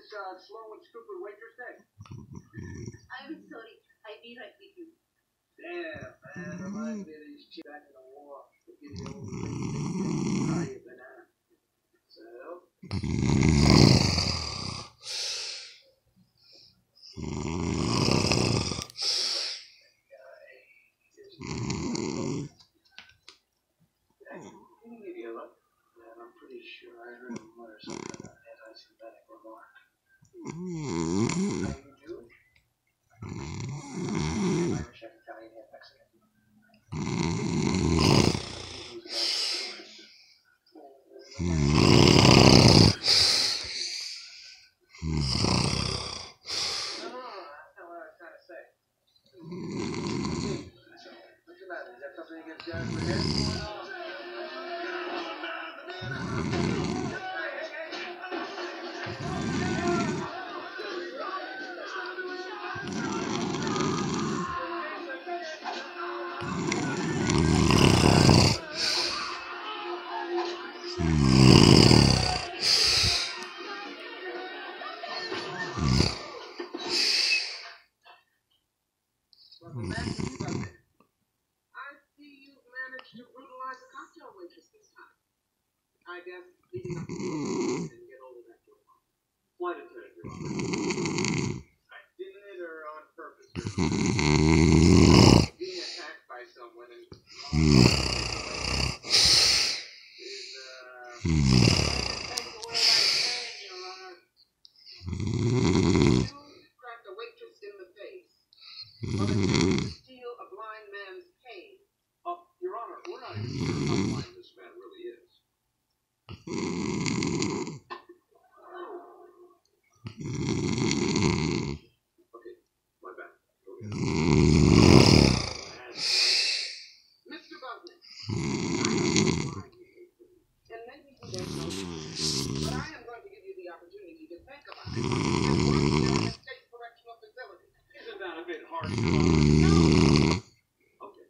slow and stupid waitress there? I'm sorry. I'll be right with you. Damn, man. Reminds me of these chicks back in the war. They give you old how you been at? So? I'm pretty sure I heard him mutter some kind of anti-Semitic remark. Are you Jewish? Irish, Italian, and Mexican. No, that's not what I was trying to say. So, what's the matter? Is that something against guys with hair? I guess leading up to the didn't get hold of that too long. Flight attendant, Your Honor. I did it or on purpose? Being attacked by someone and you cracked a waitress in the face. But to steal a blind man's cane. Your Honor, we're not even sure how blind this man really is. Okay, my bad. Mr. Bugman, and maybe you don't know this, but I am going to give you the opportunity to think about it and work there in a state correctional facility. Isn't that a bit harsh? No. Okay.